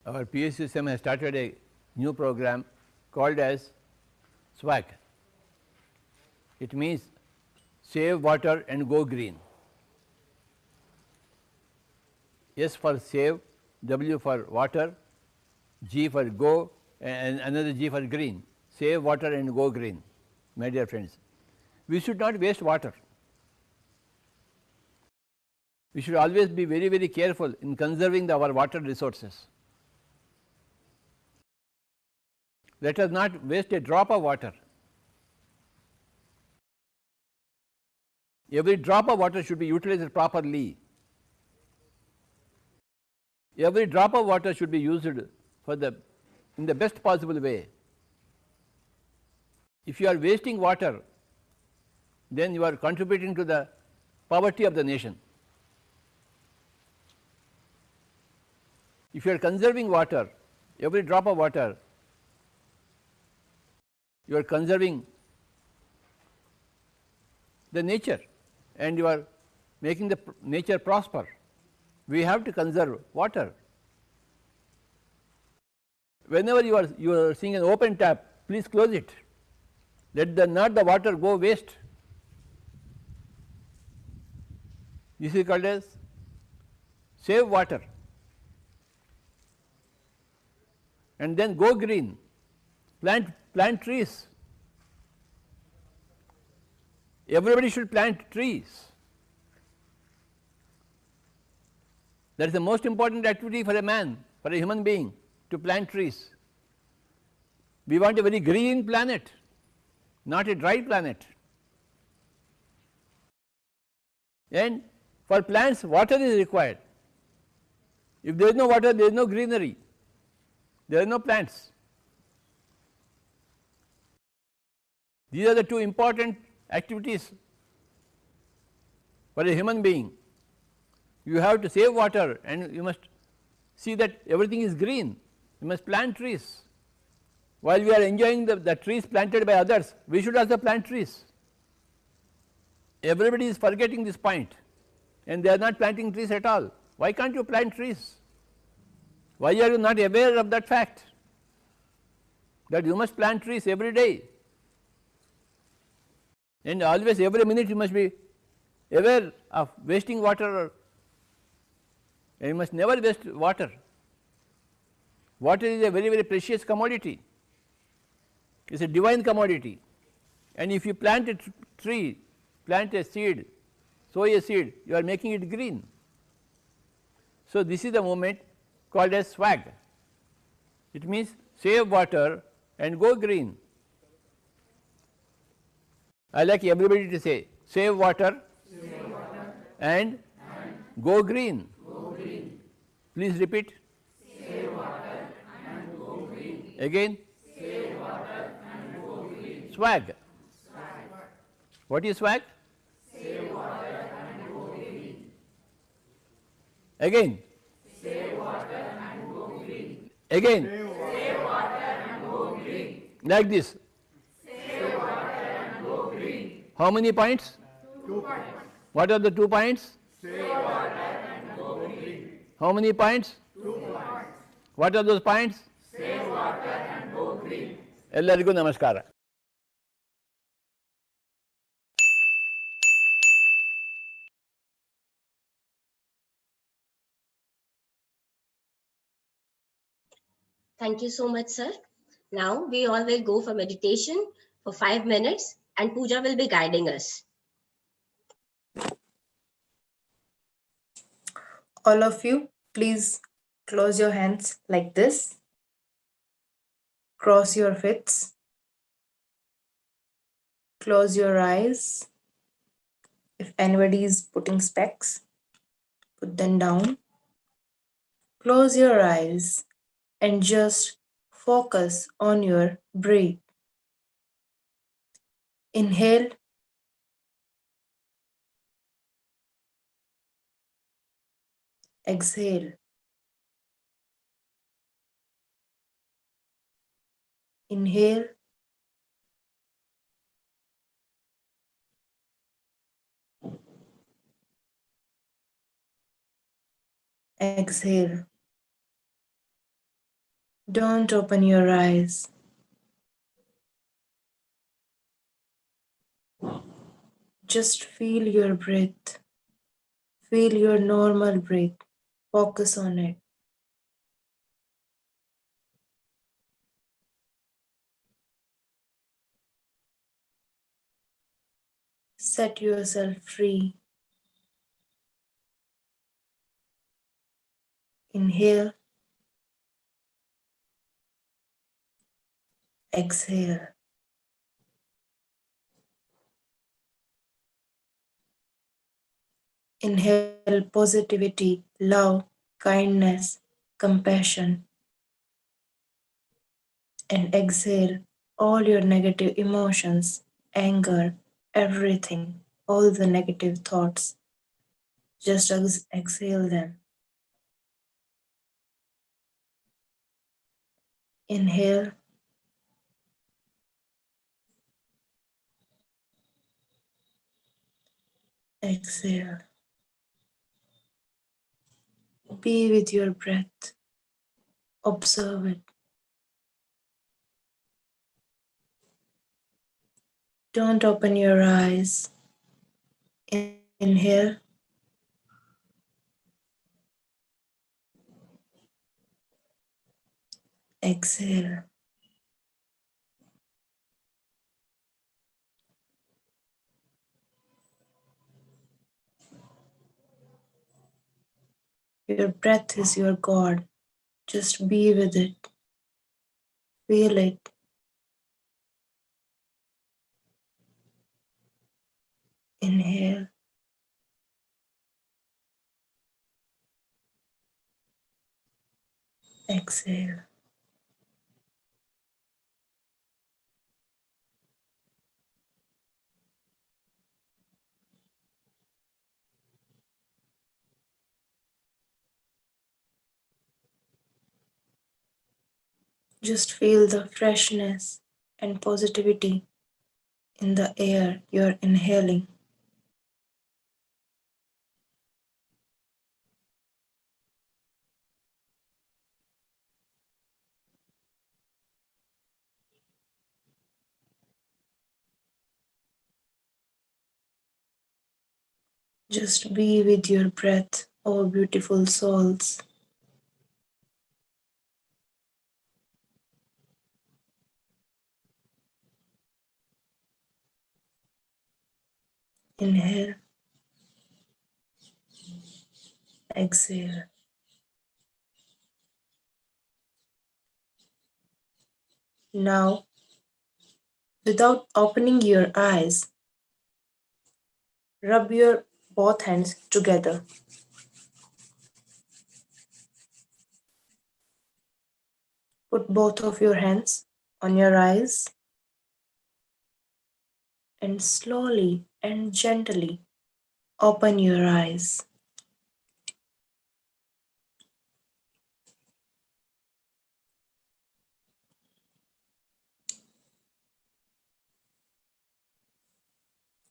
Our PH system has started a new program called as SWAG. It means save water and go green. S for save, W for water, G for go, and another G for green. Save water and go green, my dear friends. We should not waste water. We should always be very, very careful in conserving our water resources. Let us not waste a drop of water. Every drop of water should be utilized properly. Every drop of water should be used for in the best possible way. If you are wasting water, then you are contributing to the poverty of the nation. If you are conserving water, every drop of water, you are conserving the nature and you are making the nature prosper. We have to conserve water. Whenever you are seeing an open tap, please close it. Let not the water go waste. This is called as save water. And then go green, plant trees. Everybody should plant trees. That is the most important activity for a man, for a human being, to plant trees. We want a very green planet, not a dry planet. And for plants, water is required. If there is no water, there is no greenery, there are no plants. These are the two important activities for a human being. You have to save water and you must see that everything is green. You must plant trees. While we are enjoying the trees planted by others, we should also plant trees. Everybody is forgetting this point and they are not planting trees at all. Why can't you plant trees? Why are you not aware of that fact, that you must plant trees every day? And always, every minute you must be aware of wasting water, and you must never waste water. Water is a very, very precious commodity. It is a divine commodity. And if you plant a tree, plant a seed, sow a seed, you are making it green. So, this is the movement called as SWAG. It means save water and go green. I like everybody to say save water, and go green. Please repeat. Save water and go green. Again. Save water and go green. SWAG. What is SWAG? Save water and go green. Again. Save water and go green. Again. Save water and go green. Like this. Save water and go green. How many points? 2 points. What are the 2 points? Save water and go green. How many points? 2 points. What are those points? Save water and go green. Ellarigu namaskara. Thank you so much, sir. Now we all will go for meditation for 5 minutes and Pooja will be guiding us. All of you, please close your hands like this. Cross your fists. Close your eyes. If anybody is putting specs, put them down. Close your eyes and just focus on your breath. Inhale. Exhale. Inhale. Exhale. Don't open your eyes. Just feel your breath. Feel your normal breath. Focus on it. Set yourself free. Inhale. Exhale. Inhale positivity, love, kindness, compassion. And exhale all your negative emotions, anger, everything, all the negative thoughts. Just exhale them. Inhale. Exhale. Be with your breath. Observe it. Don't open your eyes. Inhale. Exhale. Your breath is your God. Just be with it. Feel it. Inhale. Exhale. Just feel the freshness and positivity in the air you're inhaling. Just be with your breath, oh beautiful souls. Inhale. Exhale. Now, without opening your eyes, rub your both hands together. Put both of your hands on your eyes and slowly and gently open your eyes.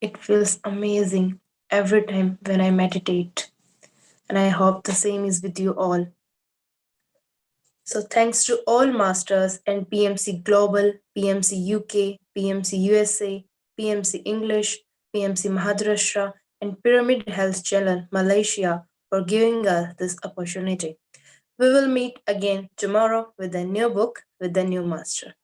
It feels amazing every time when I meditate, and I hope the same is with you all. So thanks to all masters and PMC Global, PMC UK, PMC USA, PMC English, PMC Maharashtra, and Pyramid Health Channel Malaysia for giving us this opportunity. We will meet again tomorrow with a new book with a new master.